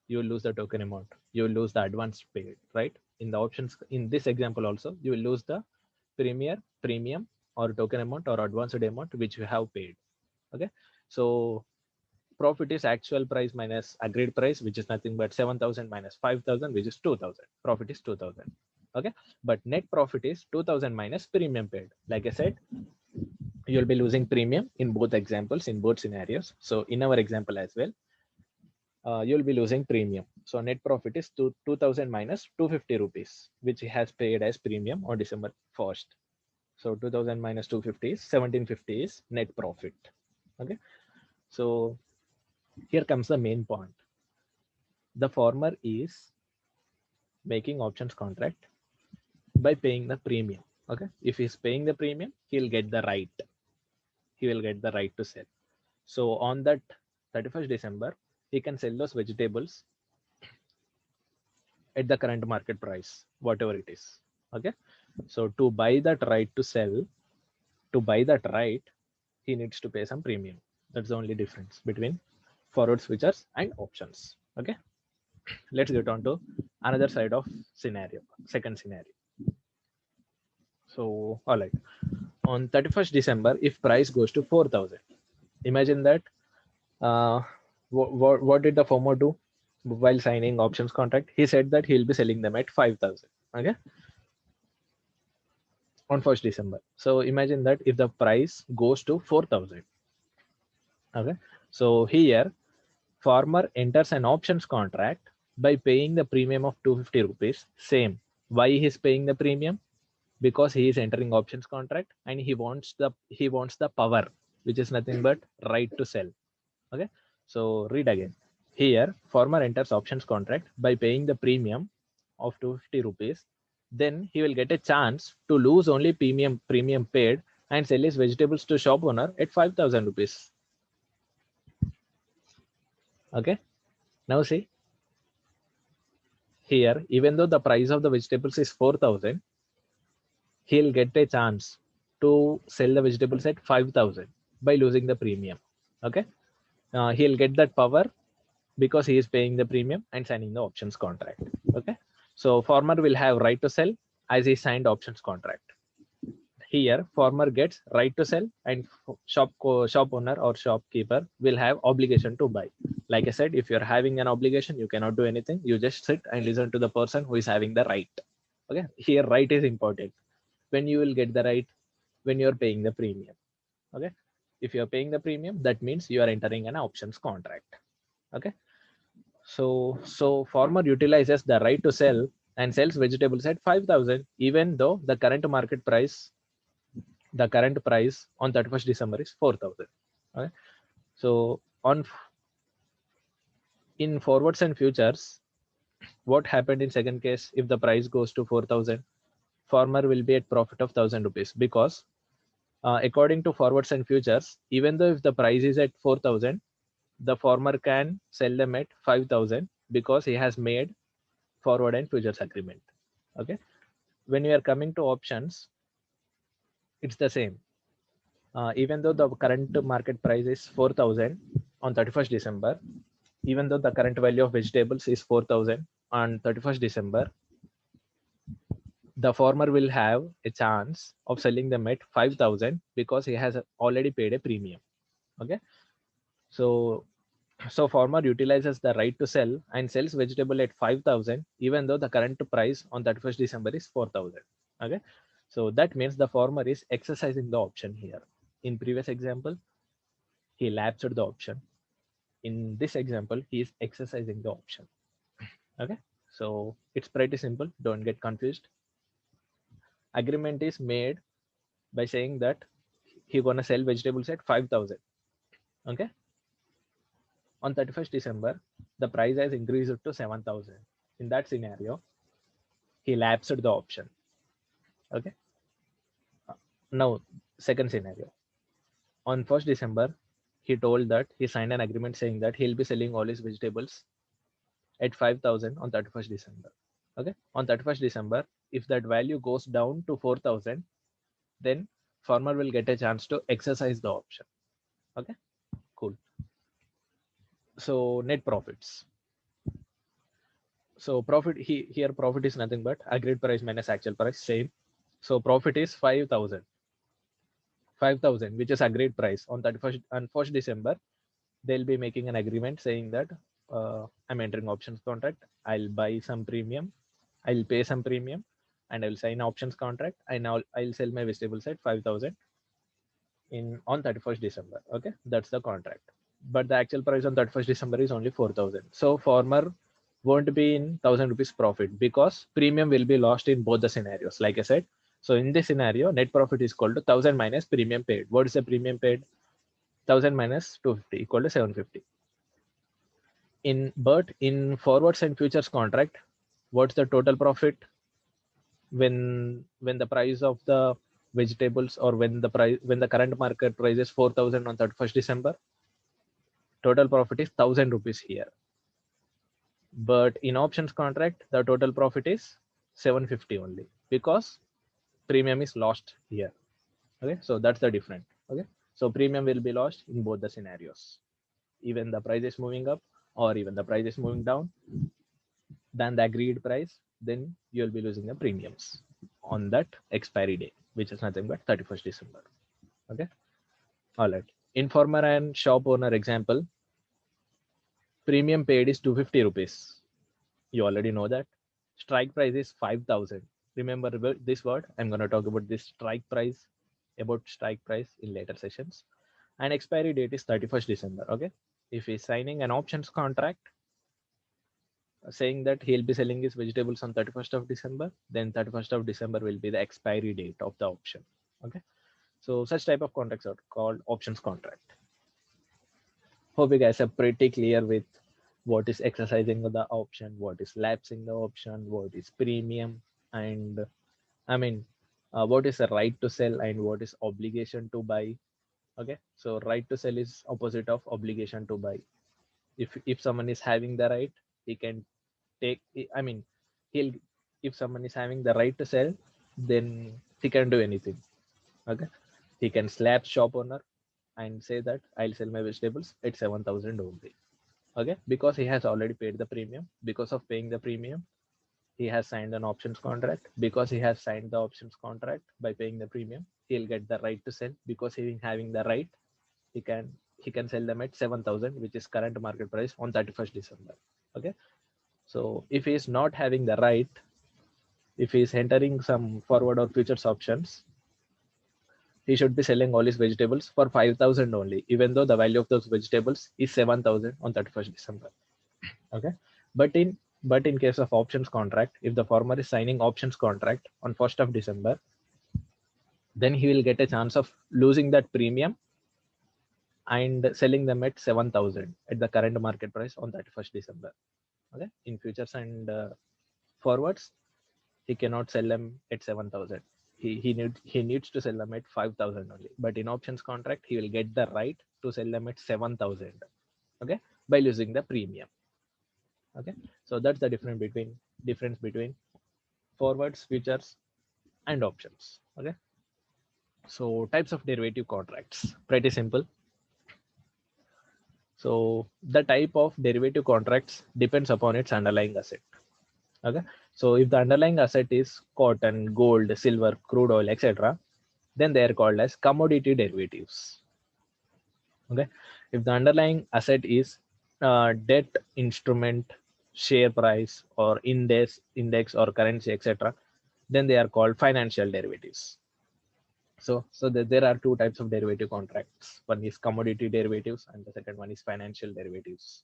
you will lose the token amount, you will lose the advance paid, right? In the options, in this example also, you will lose the premium or token amount or advanced amount which you have paid. Okay, so profit is actual price minus agreed price, which is nothing but 7,000 minus 5,000, which is 2,000. Profit is 2,000. Okay, but net profit is 2,000 minus premium paid. Like I said, you'll be losing premium in both examples, in both scenarios. So in our example as well, you'll be losing premium. So net profit is 2,000 minus 250 rupees, which he has paid as premium on December 1st. So 2,000 minus 250 is 1,750 is net profit. Okay, so here comes the main point. The farmer is making options contract by paying the premium. Okay, if he's paying the premium, he'll get the right. He will get the right to sell. So on that 31st December, he can sell those vegetables at the current market price, whatever it is. Okay, so to buy that right to sell, to buy that right, he needs to pay some premium. That's the only difference between forward switchers and options. Okay, let's get on to another side of scenario, second scenario. So all right, on 31st December, if price goes to 4,000, imagine that what did the farmer do while signing options contract? He said that he'll be selling them at 5,000. Okay, on 1st December. So imagine that if the price goes to 4,000. Okay, so here farmer enters an options contract by paying the premium of 250 rupees. Same. Why he is paying the premium? Because he is entering options contract and he wants the power, which is nothing but right to sell. Okay, so read again. Here farmer enters options contract by paying the premium of 250 rupees. Then he will get a chance to lose only premium paid and sell his vegetables to shop owner at 5,000 rupees. Okay, now see here, even though the price of the vegetables is 4,000, he'll get a chance to sell the vegetables at 5,000 by losing the premium. Okay, he'll get that power because he is paying the premium and signing the options contract. Okay, so farmer will have right to sell as he signed options contract. Here farmer gets right to sell and shop owner or shopkeeper will have obligation to buy. Like I said, if you're having an obligation, you cannot do anything, you just sit and listen to the person who is having the right. Okay, here right is important. When you will get the right? When you're paying the premium. Okay, if you're paying the premium, that means you are entering an options contract. Okay, so farmer utilizes the right to sell and sells vegetables at 5,000, even though the current price on 31st December is 4,000. Okay, so in forwards and futures, what happened in second case? If the price goes to 4,000, farmer will be at profit of 1,000 rupees because according to forwards and futures, even though if the price is at 4,000, the farmer can sell them at 5,000 because he has made forward and futures agreement. Okay, when we are coming to options, it's the same. Even though the current market price is 4,000 on 31st December, even though the current value of vegetables is 4,000 on 31st December, the farmer will have a chance of selling them at 5,000 because he has already paid a premium. Okay, so farmer utilizes the right to sell and sells vegetable at 5,000 even though the current price on 31st December is 4,000. Okay, so that means the farmer is exercising the option here. In previous example, he lapsed the option. In this example, he is exercising the option. Okay, so it's pretty simple, don't get confused. agreement is made by saying that he gonna sell vegetables at 5,000. Okay. On 31st December, the price has increased to 7,000. In that scenario, he lapsed the option. Okay. Now, second scenario. On 1st December, he told that he signed an agreement saying that he'll be selling all his vegetables at 5,000 on 31st December. Okay. On 31st December, if that value goes down to 4,000, then farmer will get a chance to exercise the option. Okay. Cool. So net profits. So profit here profit is nothing but agreed price minus actual price, same. So profit is 5,000. 5,000, which is agreed price on 31st and 1st December. They'll be making an agreement saying that I'm entering options contract. I'll buy some premium. I'll pay some premium, and I'll sign options contract. And now I'll sell my vegetables at 5,000 in on 31st December. Okay, that's the contract. But the actual price on 31st December is only 4,000. So farmer won't be in 1,000 rupees profit because premium will be lost in both the scenarios. Like I said, so in this scenario, net profit is equal to 1,000 minus premium paid. What is the premium paid? 1,000 minus 250 equal to 750. In forwards and futures contract, what's the total profit when the price of the vegetables, or when the current market price is 4,000 on 31st December? Total profit is 1,000 rupees here. But in options contract, the total profit is 750 only because premium is lost here. Okay, so that's the difference. Okay, so premium will be lost in both the scenarios, even the price is moving up or even the price is moving down than the agreed price, then you'll be losing the premiums on that expiry day, which is nothing but 31st December. Okay, all right. In farmer and shop owner example, premium paid is 250 rupees. You already know that. Strike price is 5,000. Remember this word. I'm going to talk about this strike price, about strike price in later sessions. And expiry date is 31st December. Okay. If he's signing an options contract saying that he'll be selling his vegetables on 31st of December, then 31st of December will be the expiry date of the option. Okay. So such type of contracts are called options contract. Hope you guys are pretty clear with what is exercising the option, what is lapsing the option, what is premium, and I mean, what is the right to sell and what is obligation to buy. Okay, so right to sell is opposite of obligation to buy. If someone is having the right, he can take. I mean, he'll if someone is having the right to sell, then he can do anything. Okay, he can slap shop owner and say that I'll sell my vegetables at 7,000 only. Okay, because he has already paid the premium. Because of paying the premium, he has signed an options contract. Because he has signed the options contract by paying the premium, he'll get the right to sell. Because he having the right, he can sell them at 7,000, which is current market price on 31st December. Okay, so if he is not having the right, if he is entering some forward or futures options, he should be selling all his vegetables for 5,000 only, even though the value of those vegetables is 7,000 on 31st December. Okay, but in case of options contract, if the farmer is signing options contract on 1st of December, then he will get a chance of losing that premium and selling them at 7,000 at the current market price on 31st December. Okay, in futures and forwards, he cannot sell them at 7,000. He needs to sell them at 5,000 only. But in options contract, he will get the right to sell them at 7,000. Okay, by losing the premium. Okay, so that's the difference between forwards, futures, and options. Okay, so types of derivative contracts, pretty simple. So the type of derivative contracts depends upon its underlying asset. Okay, so if the underlying asset is cotton, gold, silver, crude oil, etc., then they are called as commodity derivatives. Okay, if the underlying asset is debt, instrument, share price, or index or currency, etc., then they are called financial derivatives. So there are two types of derivative contracts. One is commodity derivatives and the second one is financial derivatives.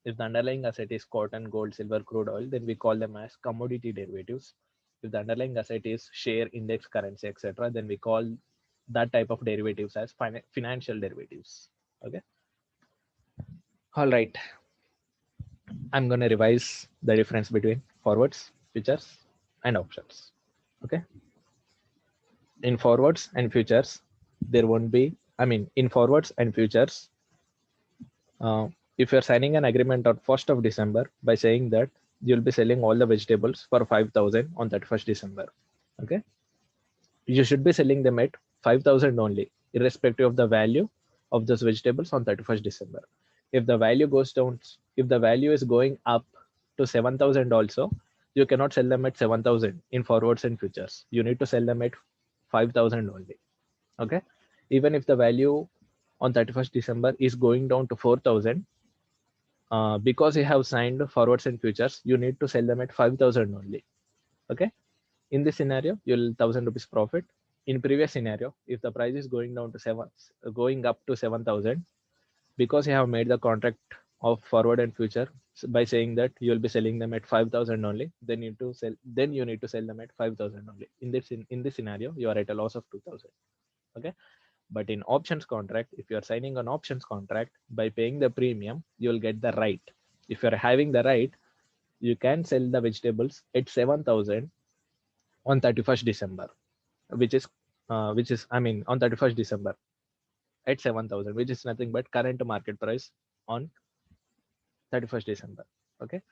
If the underlying asset is cotton, gold, silver, crude oil, then we call them as commodity derivatives. if the underlying asset is share, index, currency, etc., then we call that type of derivatives as financial derivatives. Okay. All right. I'm going to revise the difference between forwards, futures, and options. Okay. In forwards and futures, there won't be, in forwards and futures, if you're signing an agreement on 1st of December by saying that you'll be selling all the vegetables for 5,000 on 31st December. Okay. You should be selling them at 5,000 only, irrespective of the value of those vegetables on 31st December. If the value goes down, if the value is going up to 7,000 also, you cannot sell them at 7,000 in forwards and futures. You need to sell them at 5,000 only. Okay. Even if the value on 31st December is going down to 4,000, because you have signed forwards and futures, you need to sell them at 5,000 only. Okay. In this scenario, you'll 1,000 rupees profit. In previous scenario, if the price is going down to going up to 7,000, because you have made the contract of forward and future by saying that you will be selling them at 5,000 only, then you need to sell them at 5,000 only. In this scenario, you are at a loss of 2,000. Okay. But in options contract, if you are signing an options contract, by paying the premium, you will get the right. If you are having the right, you can sell the vegetables at 7,000 on 31st December, which is on 31st December at 7,000, which is nothing but current market price on 31st December. Okay.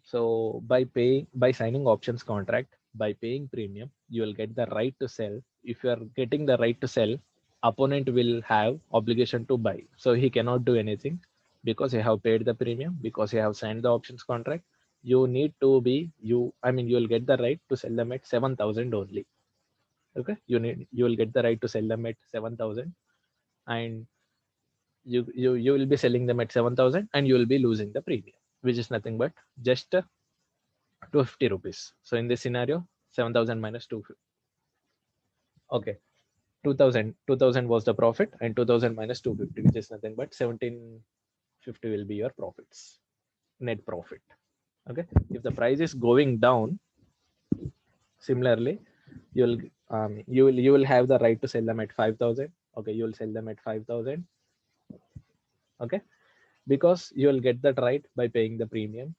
So by signing options contract, by paying premium, you will get the right to sell. If you are getting the right to sell, opponent will have obligation to buy. So he cannot do anything because you have paid the premium, because you have signed the options contract. You need to be, you will get the right to sell them at 7,000 only. Okay. You will get the right to sell them at 7,000, and you will be selling them at 7,000 and you will be losing the premium, which is nothing but just 250 rupees. So in this scenario, 7,000 minus 250. Okay. 2,000 was the profit, and 2,000 minus 250, which is nothing but 1,750 will be your profits, net profit. Okay. If the price is going down, similarly, you will have the right to sell them at 5,000. Okay. You will sell them at 5,000. Okay. Because you will get that right by paying the premium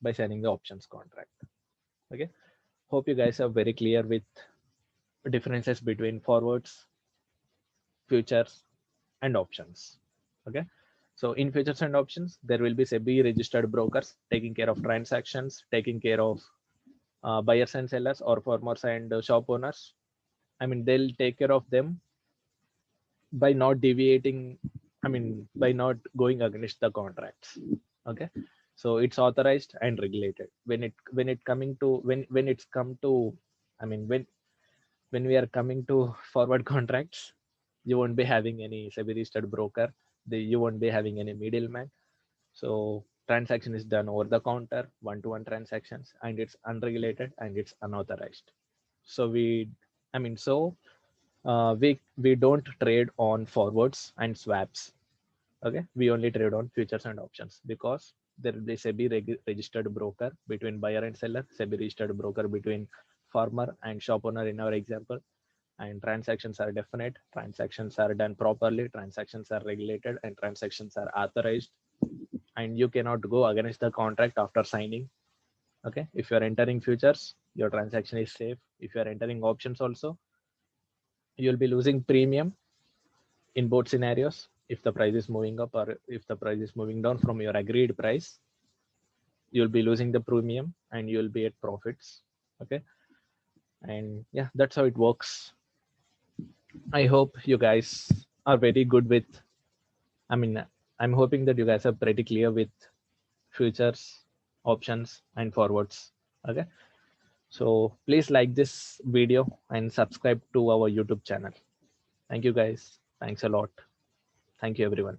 by signing the options contract. Okay. Hope you guys are very clear with differences between forwards, futures, and options. Okay. So in futures and options, there will be SEBI registered brokers taking care of transactions, taking care of buyers and sellers, or farmers and shop owners. They'll take care of them by not deviating, by not going against the contracts. Okay. So it's authorized and regulated. When it's come to, when we are coming to forward contracts, you won't be having any SEBI registered broker. You won't be having any middleman. So transaction is done over the counter, one-to-one transactions, and it's unregulated and it's unauthorized. So we don't trade on forwards and swaps. Okay, we only trade on futures and options because there will be SEBI registered broker between buyer and seller, SEBI registered broker between farmer and shop owner in our example, and transactions are definite, transactions are done properly, transactions are regulated, and transactions are authorized, and you cannot go against the contract after signing. Okay, if you are entering futures, your transaction is safe. If you are entering options also, you'll be losing premium in both scenarios. If the price is moving up or if the price is moving down from your agreed price, you'll be losing the premium and you'll be at profits. Okay. And yeah, that's how it works. I hope you guys are very good with, I'm hoping that you guys are pretty clear with futures, options, and forwards. Okay. So please like this video and subscribe to our YouTube channel. Thank you guys. Thanks a lot. Thank you everyone.